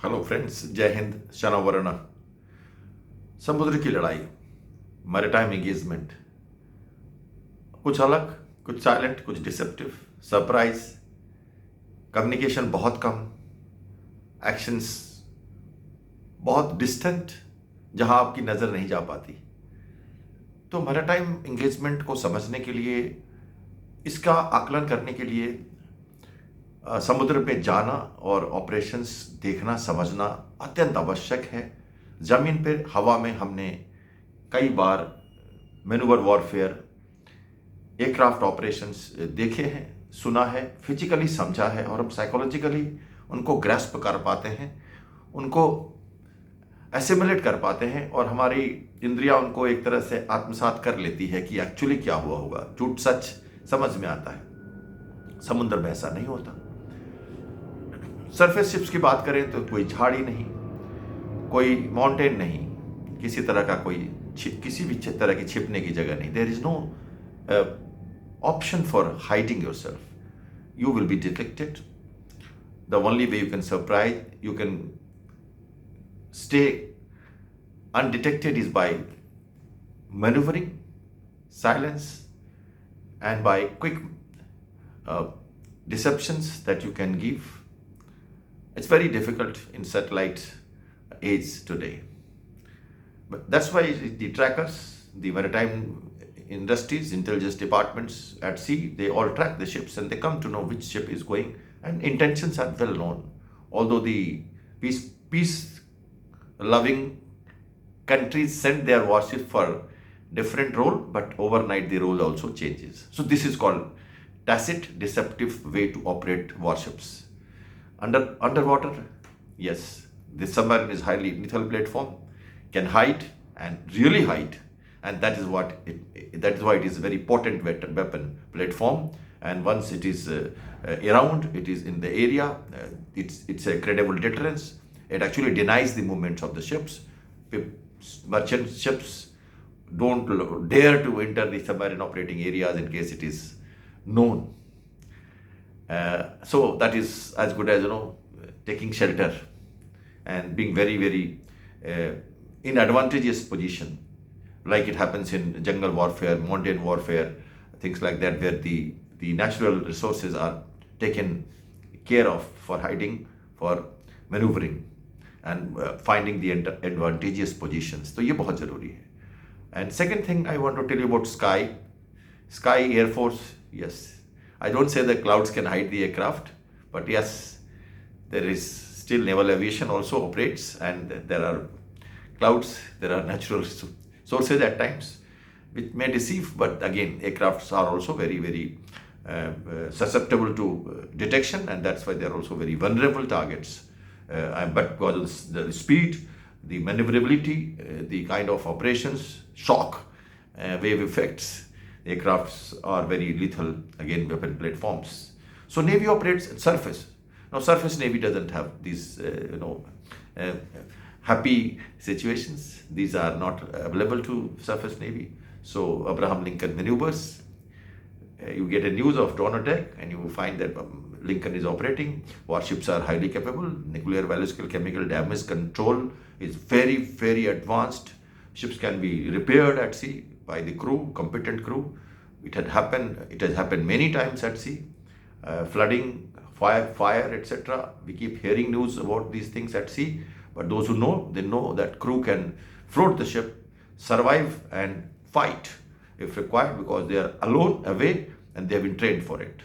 Hello friends, जय हिंद। शनावरण समुद्र की लड़ाई, मैरीटाइम एंगेजमेंट, कुछ अलग, कुछ साइलेंट, कुछ डिसेप्टिव, सरप्राइज, कम्युनिकेशन बहुत कम, एक्शंस बहुत डिस्टेंट, जहां आपकी नज़र नहीं जा पाती। तो मैरीटाइम एंगेजमेंट को समझने के लिए, इसका आकलन करने के लिए समुद्र पे जाना और ऑपरेशंस देखना समझना अत्यंत आवश्यक है। ज़मीन पर, हवा में हमने कई बार मैन्यूवर वॉरफेयर, एयरक्राफ्ट ऑपरेशंस देखे हैं, सुना है, फिजिकली समझा है, और हम साइकोलॉजिकली उनको ग्रैस्प कर पाते हैं, उनको एसिमुलेट कर पाते हैं, और हमारी इंद्रियां उनको एक तरह से आत्मसात कर लेती है कि एक्चुअली क्या हुआ होगा। झूठ सच समझ में आता है। समुद्र में ऐसा नहीं होता। सरफेस शिप्स की बात करें तो कोई झाड़ी नहीं, कोई माउंटेन नहीं, किसी तरह का कोई किसी भी तरह की छिपने की जगह नहीं। There is no option for hiding yourself. You will be detected. The only way you can surprise, you can stay undetected is by maneuvering, silence, and by quick uh, deceptions that you can give. It's very difficult in satellite age today. But that's why the trackers, the maritime industries, intelligence departments at sea, they all track the ships and they come to know which ship is going, and intentions are well known. Although the peace loving countries send their warships for different role, but overnight the role also changes. So this is called tacit deceptive way to operate warships. Underwater, yes, this submarine is highly lethal platform, can hide and really hide, and that is why it is a very potent weapon platform. And once it is around, it is in the area, it's a credible deterrence. It actually denies the movements of the ships. Merchant ships don't dare to enter the submarine operating areas in case it is known. So that is as good as taking shelter and being very very in advantageous position, like it happens in jungle warfare, mountain warfare, things like that, where the natural resources are taken care of for hiding, for maneuvering, and finding the advantageous positions. तो ये बहुत ज़रूरी है. And second thing I want to tell you about sky air force. Yes, I don't say the clouds can hide the aircraft, but yes, there is still naval aviation also operates, and there are clouds, there are natural sources at times which may deceive, but again, aircrafts are also very, very susceptible to detection, and that's why they are also very vulnerable targets. But because of the speed, the maneuverability, the kind of operations, shock, wave effects, aircrafts are very lethal, again, weapon platforms. So Navy operates at surface. Now, surface Navy doesn't have these, happy situations. These are not available to surface Navy. So Abraham Lincoln maneuvers. You get a news of drone attack and you find that Lincoln is operating. Warships are highly capable. Nuclear, biological, chemical damage control is very, very advanced. Ships can be repaired at sea by the crew, competent crew. It has happened many times at sea. Flooding, fire, etc. We keep hearing news about these things at sea. But those who know, they know that crew can float the ship, survive and fight if required, because they are alone, away, and they have been trained for it.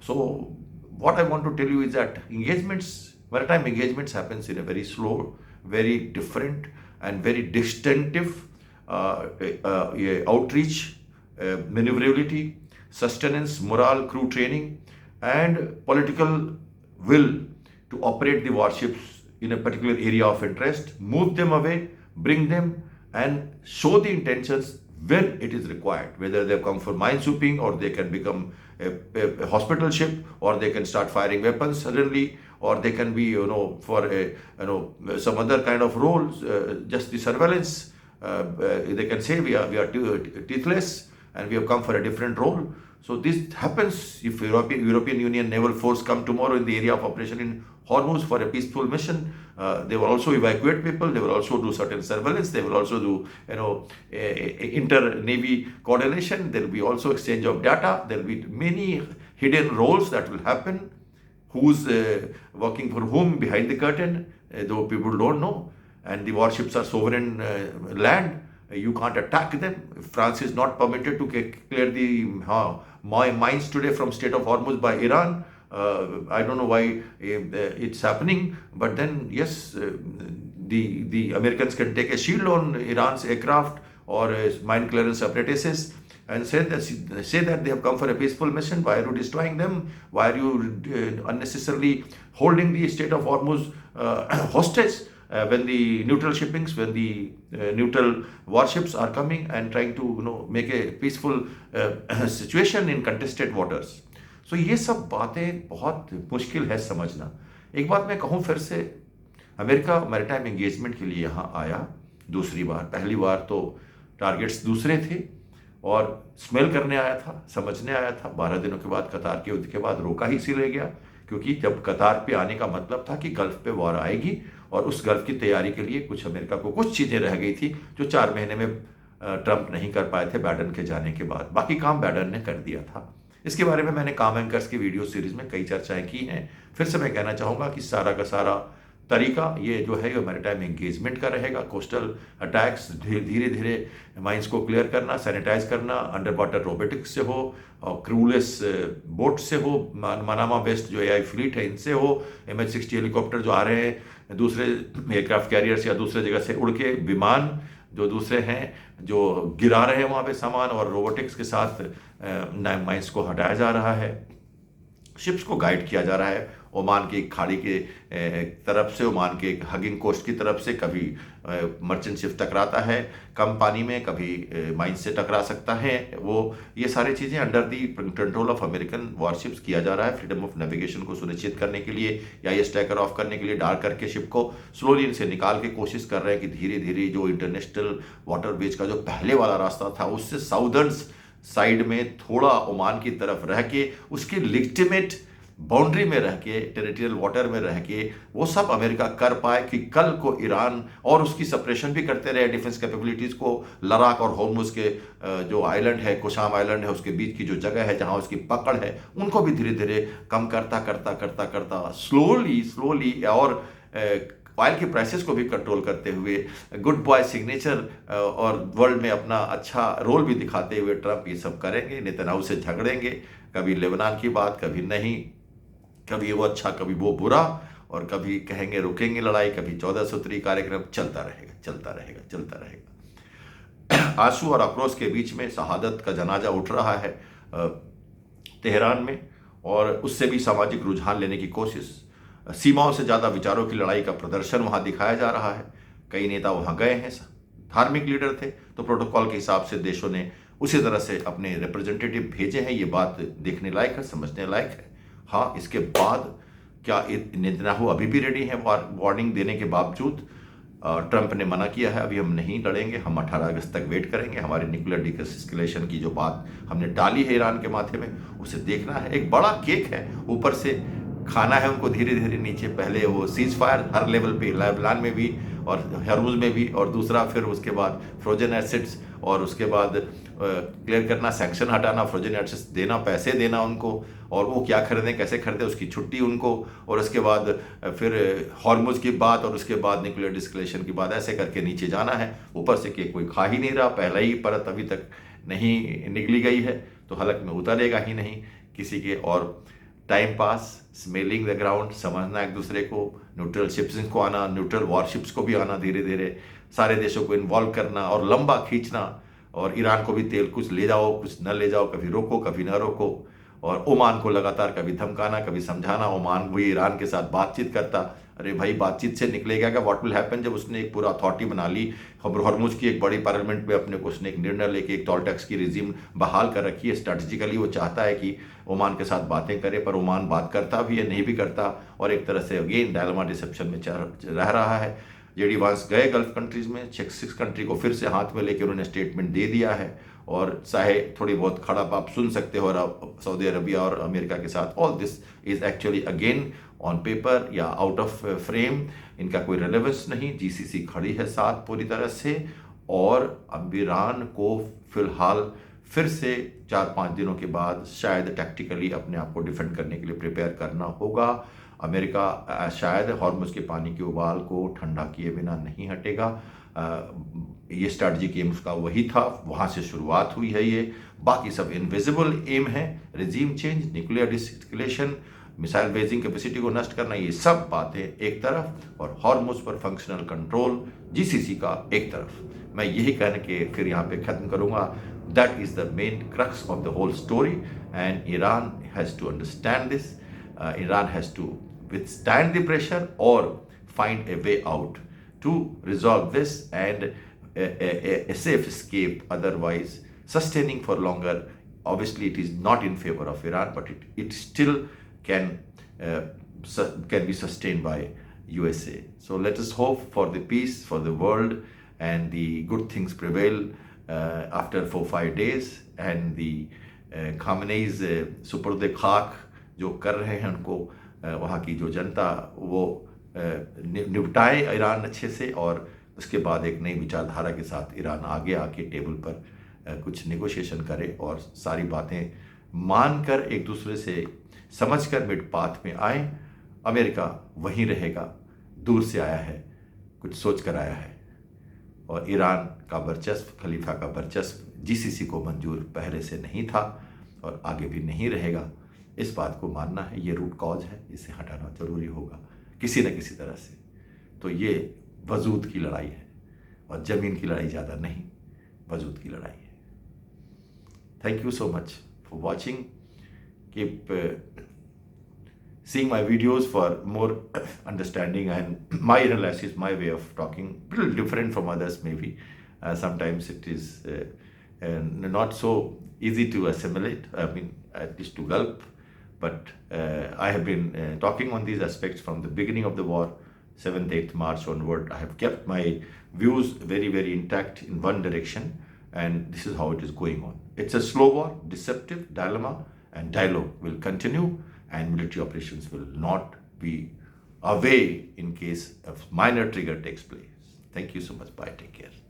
So what I want to tell you is that maritime engagements happens in a very slow, very different and very distinctive outreach, maneuverability, sustenance, morale, crew training, and political will to operate the warships in a particular area of interest, move them away, bring them, and show the intentions when it is required, whether they come for minesweeping, or they can become a hospital ship, or they can start firing weapons suddenly, or they can be, for some other kind of roles, just the surveillance. They can say we are teethless and we have come for a different role. So this happens if European Union naval force come tomorrow in the area of operation in Hormuz for a peaceful mission. They will also evacuate people. They will also do certain surveillance. They will also do, inter-navy coordination. There will be also exchange of data. There will be many hidden roles that will happen. Who's working for whom behind the curtain, though people don't know. And the warships are sovereign land. You can't attack them. France is not permitted to clear the mines today from Strait of Hormuz by Iran. I don't know why it's happening, but then yes, the Americans can take a shield on Iran's aircraft or mine clearance apparatuses and say that they have come for a peaceful mission. Why are you destroying them? Why are you unnecessarily holding the Strait of Hormuz hostage? When the neutral shippings, when the neutral warships are coming and trying to make a peaceful situation in contested waters. So ये सब बातें बहुत मुश्किल है समझना. एक बात मैं कहूँ फिर से, अमेरिका मैरीटाइम एंगेजमेंट के लिए यहाँ आया दूसरी बार. पहली बार तो टारगेट्स दूसरे थे और स्मेल करने आया था, समझने आया था. 12 दिनों के बाद कतार के युद्ध के बाद रोका ही इसीलिए गया क्योंकि जब कतार पे आने का मतलब था कि गल्फ पे वॉर आएगी और उस गल्फ की तैयारी के लिए कुछ अमेरिका को कुछ चीज़ें रह गई थी जो 4 महीने में ट्रंप नहीं कर पाए थे बाइडेन के जाने के बाद. बाकी काम बाइडेन ने कर दिया था. इसके बारे में मैंने काम एंकर्स की वीडियो सीरीज में कई चर्चाएं की हैं. फिर से मैं कहना चाहूँगा कि सारा का सारा तरीका ये जो है ये मैरीटाइम एंगेजमेंट का रहेगा. कोस्टल अटैक्स, धीरे धीरे माइंस को क्लियर करना, सैनिटाइज करना, अंडर वाटर रोबोटिक्स से हो और क्रूलेस बोट से हो, मनामा बेस्ड जो AI फ्लीट है इनसे हो, MH-60 हेलीकॉप्टर जो आ रहे हैं दूसरे एयरक्राफ्ट कैरियर्स या दूसरे जगह से उड़ के, विमान जो दूसरे हैं जो गिरा रहे हैं वहाँ पे सामान, और रोबोटिक्स के साथ माइंस को हटाया जा रहा है. शिप्स को गाइड किया जा रहा है ओमान की खाड़ी के तरफ से, ओमान के हगिंग कोस्ट की तरफ से. कभी मर्चेंट शिप टकराता है कम पानी में, कभी माइंस से टकरा सकता है. वो ये सारी चीज़ें under the control of American warships किया जा रहा है. फ्रीडम ऑफ नेविगेशन को सुनिश्चित करने के लिए या ये स्टैकर ऑफ करने के लिए डार्क करके शिप को स्लोली इनसे निकाल के कोशिश कर रहे हैं कि धीरे धीरे जो इंटरनेशनल वाटरवेज का जो पहले वाला रास्ता था उससे साउदर्न साइड में थोड़ा ओमान की तरफ रह के, उसकी लिजिटिमेट बाउंड्री में रह के, टेरिटोरियल वाटर में रह के वो सब अमेरिका कर पाए कि कल को ईरान और उसकी सप्रेशन भी करते रहे डिफेंस कैपेबिलिटीज़ को. लद्दाख और होर्मुज के जो आइलैंड है, कुशाम आइलैंड है, उसके बीच की जो जगह है जहां उसकी पकड़ है, उनको भी धीरे धीरे कम करता करता करता करता स्लोली और ऑयल की प्राइसेस को भी कंट्रोल करते हुए गुड बॉय सिग्नेचर और वर्ल्ड में अपना अच्छा रोल भी दिखाते हुए ट्रंप ये सब करेंगे. नेतन्याहू से झगड़ेंगे, कभी लेबनान की बात, कभी नहीं, कभी वो अच्छा कभी वो बुरा, और कभी कहेंगे रुकेंगे लड़ाई, कभी 14 सूत्री कार्यक्रम चलता रहेगा. आंसू और आक्रोश के बीच में शहादत का जनाजा उठ रहा है तेहरान में, और उससे भी सामाजिक रुझान लेने की कोशिश. सीमाओं से ज़्यादा विचारों की लड़ाई का प्रदर्शन वहाँ दिखाया जा रहा है. कई नेता वहाँ गए हैं, धार्मिक लीडर थे, तो प्रोटोकॉल के हिसाब से देशों ने उसी तरह से अपने रिप्रेजेंटेटिव भेजे हैं. ये बात देखने लायक है, समझने लायक है. हाँ, इसके बाद क्या नेतन्याहू अभी भी रेडी है वार्निंग देने के बावजूद? ट्रंप ने मना किया है अभी हम नहीं लड़ेंगे, हम 18 अगस्त तक वेट करेंगे. हमारी न्यूक्लियर डिएस्केलेशन की जो बात हमने डाली है ईरान के माथे में, उसे देखना है. एक बड़ा केक है, ऊपर से खाना है उनको धीरे धीरे नीचे. पहले वो सीज फायर हर लेवल पे, लेबनान में भी और हर्मुज में भी, और दूसरा फिर उसके बाद फ्रोजन एसिड्स, और उसके बाद क्लियर करना, सैंक्शन हटाना, फ्रोजन एसिड्स देना, पैसे देना उनको, और वो क्या खरीदें कैसे खरीदें उसकी छुट्टी उनको, और उसके बाद फिर हॉर्मुज की बात, और उसके बाद न्यूक्लियर डिस्कलेशन की बात. ऐसे करके नीचे जाना है. ऊपर से कि कोई खा ही नहीं रहा, पहला ही परत अभी तक नहीं निकली गई है, तो हलक में उतरेगा ही नहीं किसी के. और time pass, smelling the ground, समझना एक दूसरे को, न्यूट्रल शिप्स को आना, न्यूट्रल वॉरशिप्स को भी आना, धीरे धीरे सारे देशों को इन्वॉल्व करना और लंबा खींचना. और ईरान को भी तेल कुछ ले जाओ कुछ न ले जाओ, कभी रोको कभी न रोको. और ओमान को लगातार कभी धमकाना कभी समझाना. ओमान भी ईरान के साथ बातचीत करता. अरे भाई, बातचीत से निकलेगा क्या? व्हाट विल हैपन जब उसने एक पूरा अथॉरिटी बना ली, हॉर्मुज की एक बड़ी पार्लियामेंट में अपने को उसने एक निर्णय लेके एक टोल टैक्स की रिजीम बहाल कर रखी है. स्ट्रैटेजिकली वो चाहता है कि ओमान के साथ बातें करे, पर ओमान बात करता भी है नहीं भी करता, और एक तरह से अगेन डायलेमा डिसेप्शन में रह रहा है. जेडी वांस गए गल्फ कंट्रीज में, 6 कंट्री को फिर से हाथ में लेकर उन्होंने स्टेटमेंट दे दिया है. और चाहे थोड़ी बहुत खड़प आप सुन सकते हो और सऊदी अरबिया और अमेरिका के साथ, all this is actually again on paper या आउट ऑफ फ्रेम इनका कोई रेलेवेंस नहीं। जीसीसी खड़ी है साथ पूरी तरह से, और अब ईरान को फिलहाल फिर से 4-5 दिनों के बाद शायद टैक्टिकली अपने आप को डिफेंड करने के लिए प्रिपेयर करना होगा। अमेरिका शायद हॉर्मुज के पानी के उबाल को ठंडा किए बिना नहीं हटेगा। ये स्ट्रैटेजिक एम उसका वही था, वहाँ से शुरुआत हुई है। ये बाकी सब इनविजिबल एम है, regime change, nuclear deescalation, missile basing capacity को नष्ट करना, ये सब बातें एक तरफ, और हॉर्मुज पर फंक्शनल कंट्रोल जीसीसी का एक तरफ। मैं यही कहने के फिर यहाँ पे ख़त्म करूँगा। That is the main crux of the whole story, and Iran has to understand this. Iran has to withstand the pressure or find a way out to resolve this and a safe escape. Otherwise, sustaining for longer, obviously it is not in favor of Iran, but it still can be sustained by USA. So let us hope for the peace, for the world, and the good things prevail after 4-5 days, and the Khamenei's Supurde Khak जो कर रहे हैं उनको वहाँ की जो जनता वो निपटाए ईरान अच्छे से, और उसके बाद एक नई विचारधारा के साथ ईरान आगे आके टेबल पर कुछ नेगोशिएशन करे और सारी बातें मानकर एक दूसरे से समझकर मिड पाथ में आए। अमेरिका वहीं रहेगा, दूर से आया है, कुछ सोच कर आया है, और ईरान का वर्चस्व, खलीफा का वर्चस्व जीसीसी को मंजूर पहले से नहीं था और आगे भी नहीं रहेगा। इस बात को मानना है, ये रूट कॉज है, इसे हटाना जरूरी होगा किसी न किसी तरह से। तो ये वजूद की लड़ाई है, और ज़मीन की लड़ाई ज़्यादा नहीं, वजूद की लड़ाई है। Thank you so much for watching. Keep seeing my videos for more understanding, and my analysis, my way of talking, a little different from others maybe. Sometimes it is not so easy to assimilate, I mean at least to gulp. But I have been talking on these aspects from the beginning of the war, 7th, 8th March onward. I have kept my views very, very intact in one direction, and this is how it is going on. It's a slow war, deceptive dilemma, and dialogue will continue, and military operations will not be away in case of minor trigger takes place. Thank you so much. Bye. Take care.